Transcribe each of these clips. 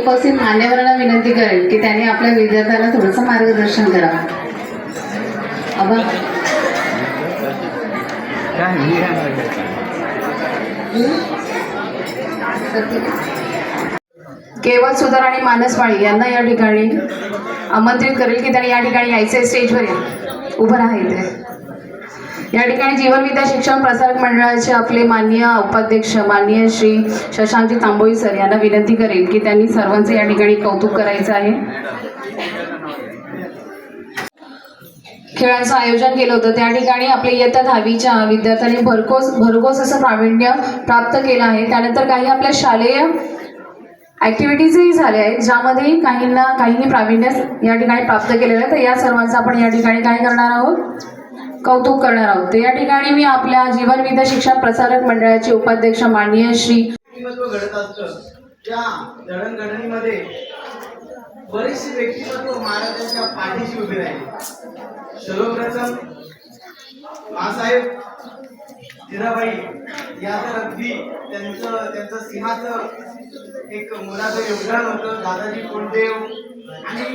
उपस्थित मान्यवरांना विनंती करेल की त्यांनी आपल्या विद्यार्थ्यांना थोडंसं मार्गदर्शन करावं. आबा केवळ सुधार आणि मानस माळी यांना या ठिकाणी आमंत्रित करेल की त्यांनी या ठिकाणी यायचे स्टेजवर उभं राहायचे. या ठिकाणी जीवन विद्या शिक्षण प्रसारक मंडळाचे आपले माननीय उपाध्यक्ष माननीय श्री शशांकजी तांबोळी सर यांना विनंती करेल की त्यांनी सर्वांचे या ठिकाणी कौतुक करायचं आहे. खेळाचं आयोजन केलं होतं त्या ठिकाणी आपल्या इयत्ता 10वीच्या विद्यार्थ्यांनी भरघोस असं प्रावीण्य प्राप्त केलं आहे. त्यानंतर काही आपल्या शालेय ॲक्टिव्हिटीजही झाल्या आहेत ज्यामध्ये काहींनी प्रावीण्य या ठिकाणी प्राप्त केलेलं आहे. तर या सर्वांचं आपण या ठिकाणी काय करणार आहोत, कौतुक करणार आहोत. तर या ठिकाणी मी आपल्या जीवन विद्या शिक्षण प्रसारक मंडळाचे उपाध्यक्ष माननीय श्री घडत असतं त्या जडणघडणीमध्ये बरेचसे व्यक्तिमत्व महाराजांच्या पाठीशी उभे राहिले. सर्वप्रथम मासाहेब जिराबाई या तर अगदी त्यांचं सिंहाचं एक मोलाचं योगदान होतं. दादाजी कोंडदेव आणि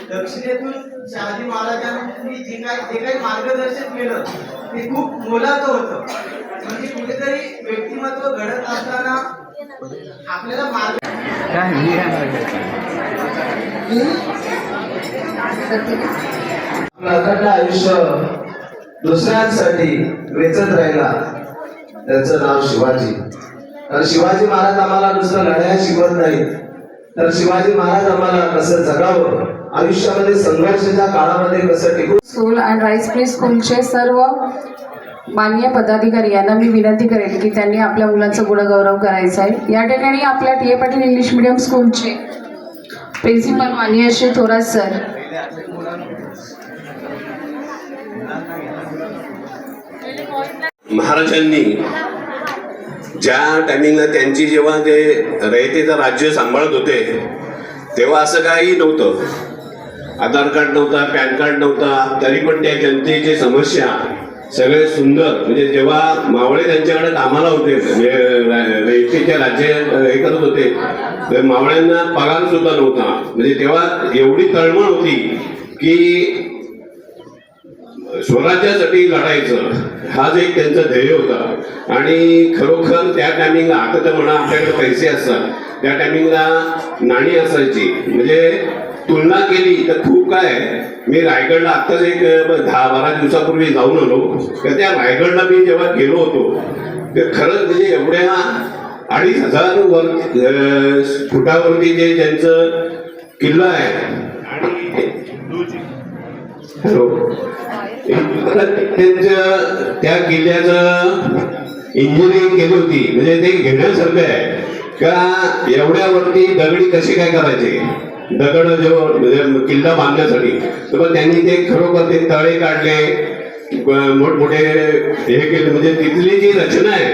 दक्षिणेतून शहाजी महाराजांनी जे काही मार्गदर्शन केलं ते खूप मोलाचं होतं. म्हणजे कुठेतरी व्यक्तिमत्व घडत असताना आपल्याला अखंड आयुष्य दुसऱ्यांसाठी वेचत राहिला त्याचं नाव शिवाजी. कारण शिवाजी महाराज आम्हाला नुसतं लढाया शिकवत नाही तर शिवाजी महाराज आम्हाला कसं जगावं, आयुष्यामध्ये संघर्षाच्या काळामध्ये कसं टिकून. स्कूल अँड राईस प्री स्कूलचे सर्व माननीय पदाधिकारी यांना मी विनंती करेल की त्यांनी आपल्या मुलांचा गुणगौरव करायचा आहे. या ठिकाणी आपल्या T A Patil English medium स्कूलचे प्रिन्सिपल माननीय श्री थोरात सर महाराजांनी ज्या टायमिंगला त्यांची जेव्हा ते रयतेचं राज्य सांभाळत होते तेव्हा असं काही नव्हतं. आधार कार्ड नव्हता, पॅन कार्ड नव्हता, तरी पण त्या जनतेची समस्या सगळे सुंदर. म्हणजे जेव्हा मावळे त्यांच्याकडे कामाला होते रयतेचे राज्य हे करत होते तर मावळ्यांना पगार सुद्धा नव्हता. म्हणजे तेव्हा एवढी तळमळ होती की स्वराज्यासाठी लढायचं हाच एक त्यांचं ध्येय होता. आणि खरोखर त्या टायमिंगला आता तर म्हणा आपल्याकडे पैसे असतात, त्या टायमिंगला नाणी असायची. म्हणजे तुलना केली तर खूप काय. मी रायगडला आत्ताच एक 10-12 दिवसापूर्वी जाऊन आलो. तर त्या रायगडला मी जेव्हा गेलो होतो तर खरंच म्हणजे एवढ्या 2500 फुटावरती जे ज्यांचं किल्ला आहे आणि त्यांचं त्या किल्ल्याचं इंजिनिअरिंग केली होती. म्हणजे ते घेण्यासारखं आहे का एवढ्यावरती दगडी कसे काय करायचे, दगड म्हणजे किल्ला बांधण्यासाठी. तर त्यांनी ते खरोखर ते तळे काढले, मोठमोठे हे केले. म्हणजे तिथली जी रचना आहे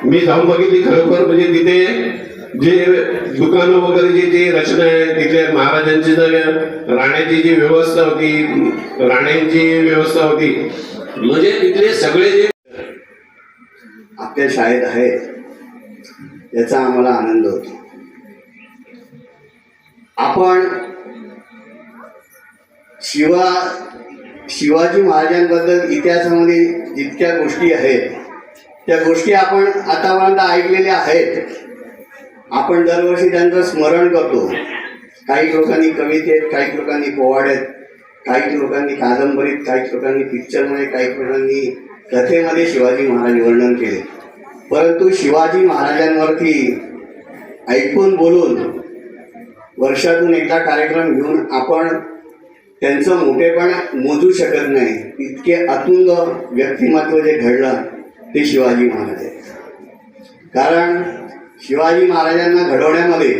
मी जाऊन बघितली खरोखर. म्हणजे तिथे जे दुकानं वगैरे जी रचना आहे तिथल्या महाराजांची राहण्याची जी व्यवस्था होती, राण्यांची व्यवस्था होती. म्हणजे तिथले सगळे जे आपल्या शाळेत आहेत याचा आम्हाला आनंद होतो. आपण शिवाजी महाराजांबद्दल इतिहासामध्ये जितक्या गोष्टी आहेत त्या गोष्टी आपण आतापर्यंत ऐकलेल्या आहेत. आपण दरवर्षी त्यांचं स्मरण करतो. काही लोकांनी कवितेत, काही लोकांनी पोवाड्यात, काही लोकांनी कादंबरीत, काही लोकांनी पिक्चरमध्ये, काही लोकांनी कथेमध्ये शिवाजी महाराज वर्णन केले. परंतु शिवाजी महाराजांवरती ऐकून बोलून वर्षातून एकदा कार्यक्रम घेऊन आपण त्यांचं मोठेपण मोजू शकत नाही. इतके अतुंग व्यक्तिमत्व जे घडलं ते शिवाजी महाराज आहे. कारण शिवाजी महाराजांना घडवण्यामध्ये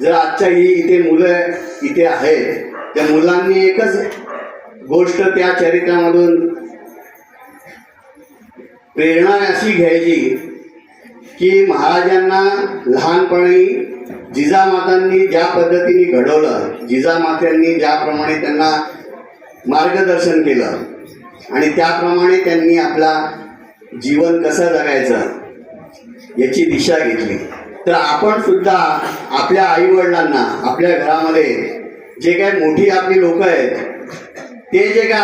जर आजच्या ही इथे मुलं इथे आहेत त्या मुलांनी एकच गोष्ट त्या चरित्रामधून प्रेरणा अशी घ्यायची की महाराजांना लहानपणी जिजामातांनी ज्या पद्धतीने घडवलं, जिजामातांनी ज्याप्रमाणे त्यांना मार्गदर्शन केलं आणि त्याप्रमाणे त्यांनी आपला जीवन कसं जगायचं याची दिशा घेतली. तर आपण सुद्धा आपल्या आईवडिलांना, आपल्या घरामध्ये जे काही मोठी आपली लोक आहेत ते जे काय